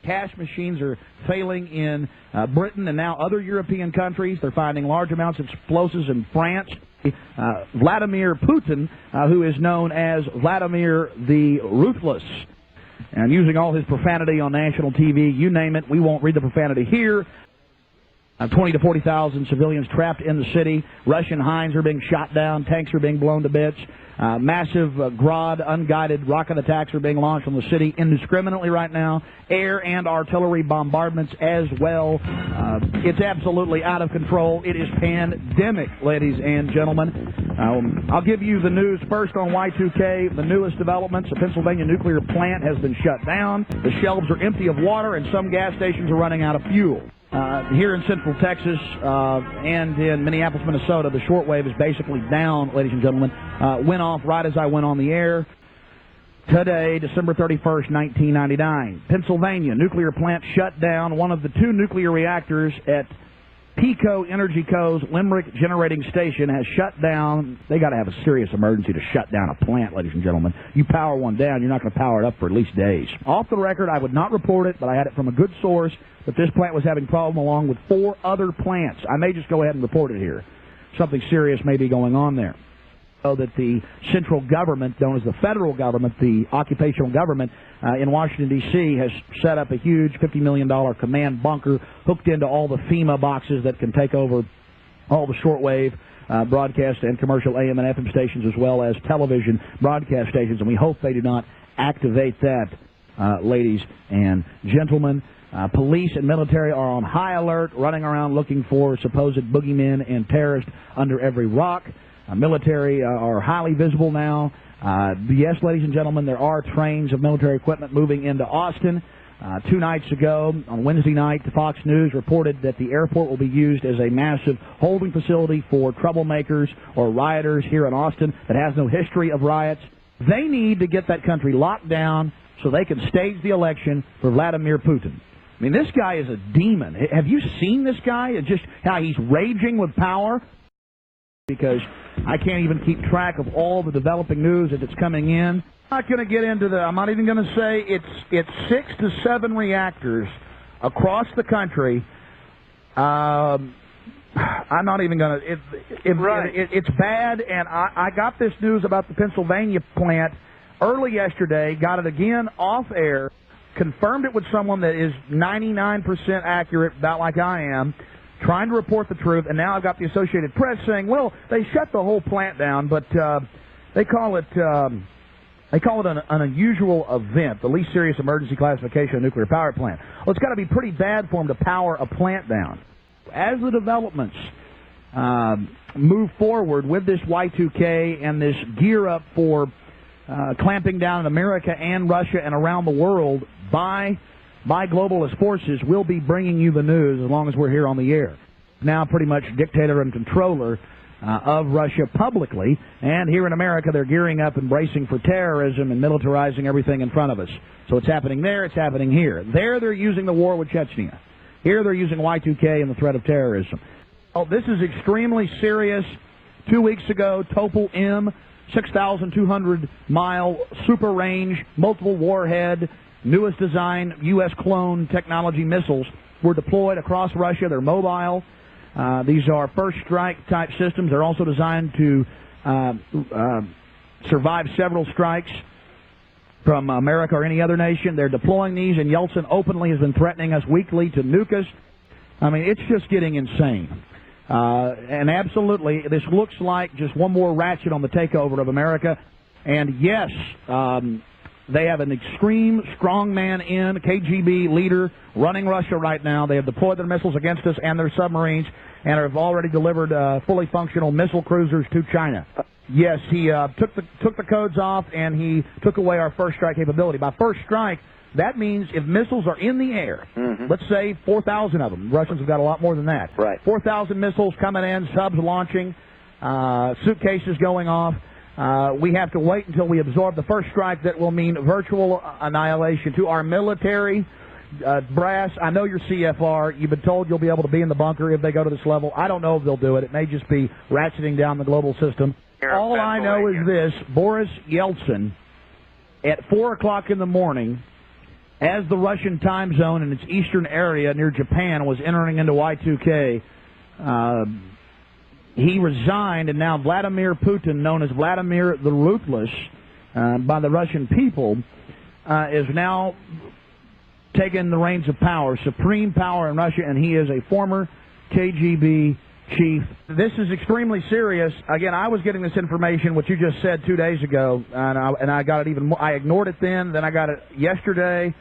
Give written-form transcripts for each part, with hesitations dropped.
cash machines are failing in Britain and now other European countries. They're finding large amounts of explosives in France. Vladimir Putin, who is known as Vladimir the Ruthless, and using all his profanity on national TV, you name it, we won't read the profanity here. 20 to 40,000 civilians trapped in the city. Russian Hinds are being shot down. Tanks are being blown to bits. Massive Grad unguided rocket attacks are being launched on the city indiscriminately right now. Air and artillery bombardments as well. It's absolutely out of control. It is pandemic, ladies and gentlemen. I'll give you the news first on Y2K. The newest developments. The Pennsylvania nuclear plant has been shut down. The shelves are empty of water, and some gas stations are running out of fuel. Here in Central Texas and in Minneapolis, Minnesota, the shortwave is basically down, ladies and gentlemen. Went off right as I went on the air. Today, December 31st, 1999. Pennsylvania nuclear plant shut down. One of the two nuclear reactors at PECO Energy Co.'s Limerick Generating Station has shut down. They got to have a serious emergency to shut down a plant, ladies and gentlemen. You power one down, you're not going to power it up for at least days. Off the record, I would not report it, but I had it from a good source that this plant was having problem along with 4 other plants. I may just go ahead and report it here. Something serious may be going on there. So that the central government, known as the federal government, the occupational government in Washington, D.C., has set up a huge $50 million command bunker hooked into all the FEMA boxes that can take over all the shortwave broadcast and commercial AM and FM stations, as well as television broadcast stations. And we hope they do not activate that, ladies and gentlemen. Police and military are on high alert, running around looking for supposed boogeymen and terrorists under every rock. Military are highly visible now. Yes, ladies and gentlemen, there are trains of military equipment moving into Austin. 2 nights ago, on Wednesday night, Fox News reported that the airport will be used as a massive holding facility for troublemakers or rioters here in Austin that has no history of riots. They need to get that country locked down so they can stage the election for Vladimir Putin. I mean, this guy is a demon. Have you seen this guy? Just how he's raging with power? Because I can't even keep track of all the developing news as it's coming in. I'm not going to get into I'm not even going to say it's 6 to 7 reactors across the country. I'm not even going to. It's bad, and I got this news about the Pennsylvania plant early yesterday, got it again off air, confirmed it with someone that is 99% accurate, about like I am, trying to report the truth, and now I've got the Associated Press saying, well, they shut the whole plant down, but they call it an unusual event, the least serious emergency classification of a nuclear power plant. Well, it's got to be pretty bad for them to power a plant down. As the developments move forward with this Y2K and this gear up for clamping down in America and Russia and around the world by globalist forces, we'll be bringing you the news as long as we're here on the air. Now pretty much dictator and controller of Russia publicly, and here in America they're gearing up and bracing for terrorism and militarizing everything in front of us. So it's happening there, it's happening here. There they're using the war with Chechnya. Here they're using Y2K and the threat of terrorism. Oh, this is extremely serious. 2 weeks ago, Topol M, 6,200-mile super range, multiple warhead, newest design, U.S. clone technology missiles were deployed across Russia. They're mobile. These are first strike type systems. They're also designed to survive several strikes from America or any other nation. They're deploying these, and Yeltsin openly has been threatening us weekly to nuke us. I mean, it's just getting insane. And absolutely, this looks like just one more ratchet on the takeover of America. And yes, they have an extreme strongman in KGB leader running Russia right now. They have deployed their missiles against us and their submarines and have already delivered fully functional missile cruisers to China. Yes, he took the codes off, and he took away our first strike capability. By first strike, that means if missiles are in the air, let's say 4,000 of them. Russians have got a lot more than that. Right. 4,000 missiles coming in, subs launching, suitcases going off. We have to wait until we absorb the first strike. That will mean virtual annihilation to our military brass. I know you're CFR. You've been told you'll be able to be in the bunker if they go to this level. I don't know if they'll do it. It may just be ratcheting down the global system. All I know is this: Boris Yeltsin, at 4 o'clock in the morning, as the Russian time zone in its eastern area near Japan was entering into Y2K, he resigned, and now Vladimir Putin, known as Vladimir the Ruthless by the Russian people, is now taking the reins of power, supreme power in Russia, and he is a former KGB chief. This is extremely serious. Again, I was getting this information, what you just said 2 days ago, and I got it even more. I ignored it then I got it yesterday,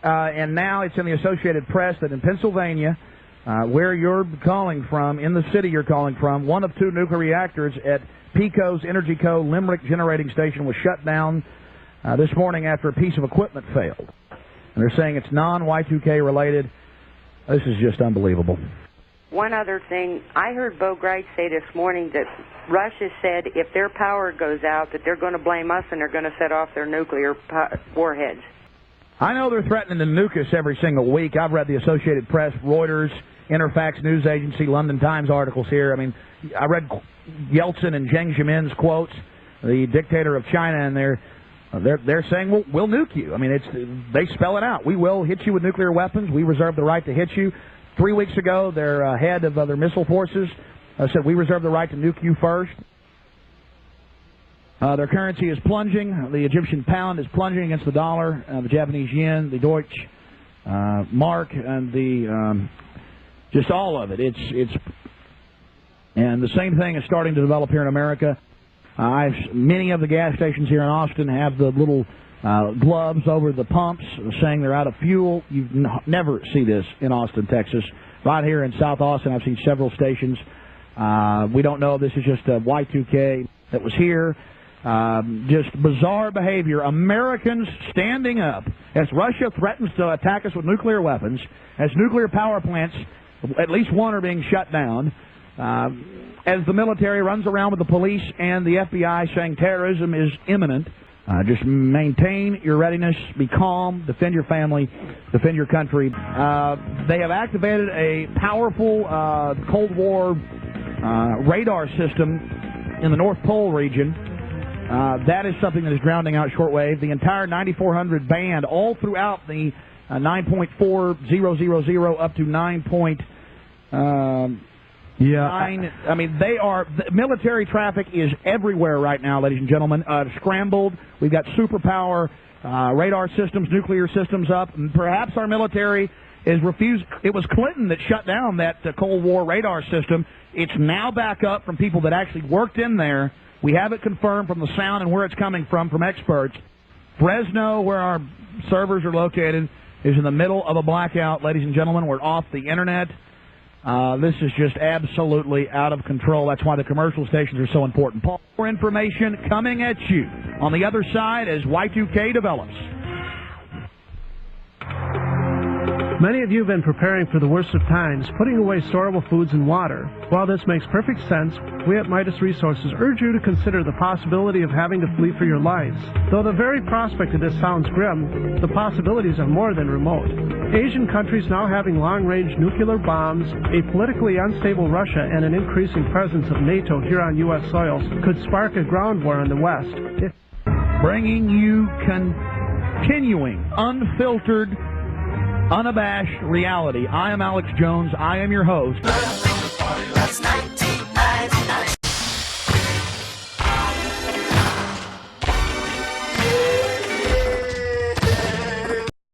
and now it's in the Associated Press that in Pennsylvania, where you're calling from, in the city you're calling from, one of 2 nuclear reactors at PECO's Energy Co. Limerick Generating Station was shut down this morning after a piece of equipment failed. And they're saying it's non-Y2K related. This is just unbelievable. One other thing, I heard Bo Greit say this morning that Russia said if their power goes out that they're going to blame us and they're going to set off their nuclear warheads. I know they're threatening to nuke us every single week. I've read the Associated Press, Reuters, Interfax News Agency, London Times articles here. I mean, I read Yeltsin and Jiang Zemin's quotes, the dictator of China, and they're saying we'll nuke you. I mean, they spell it out. We will hit you with nuclear weapons. We reserve the right to hit you. 3 weeks ago, their head of their missile forces said we reserve the right to nuke you first. Their currency is plunging. The Egyptian pound is plunging against the dollar, the Japanese yen, the Deutsche mark, and the just all of it. And the same thing is starting to develop here in America. Many of the gas stations here in Austin have the little gloves over the pumps saying they're out of fuel. You never see this in Austin, Texas. Right here in South Austin, I've seen several stations. We don't know if this is just a Y2K that was here. Just bizarre behavior. Americans standing up as Russia threatens to attack us with nuclear weapons, as nuclear power plants, at least one, are being shut down, as the military runs around with the police and the FBI saying terrorism is imminent. Just maintain your readiness, be calm, defend your family, defend your country. They have activated a powerful Cold War radar system in the North Pole region. That is something that is drowning out shortwave. The entire 9400 band, all throughout the 9.4000 up to 9. I mean, the military traffic is everywhere right now, ladies and gentlemen. Scrambled. We've got superpower radar systems, nuclear systems up. And perhaps our military is refused. It was Clinton that shut down that Cold War radar system. It's now back up from people that actually worked in there. We have it confirmed from the sound and where it's coming from experts. Fresno, where our servers are located, is in the middle of a blackout, ladies and gentlemen. We're off the Internet. This is just absolutely out of control. That's why the commercial stations are so important. More information coming at you on the other side as Y2K develops. Many of you have been preparing for the worst of times, putting away storable foods and water. While this makes perfect sense, we at Midas Resources urge you to consider the possibility of having to flee for your lives. Though the very prospect of this sounds grim, the possibilities are more than remote. Asian countries now having long-range nuclear bombs, a politically unstable Russia, and an increasing presence of NATO here on U.S. soil could spark a ground war in the West. Bringing you continuing, unfiltered, unabashed reality. I am Alex Jones. I am your host. Last night.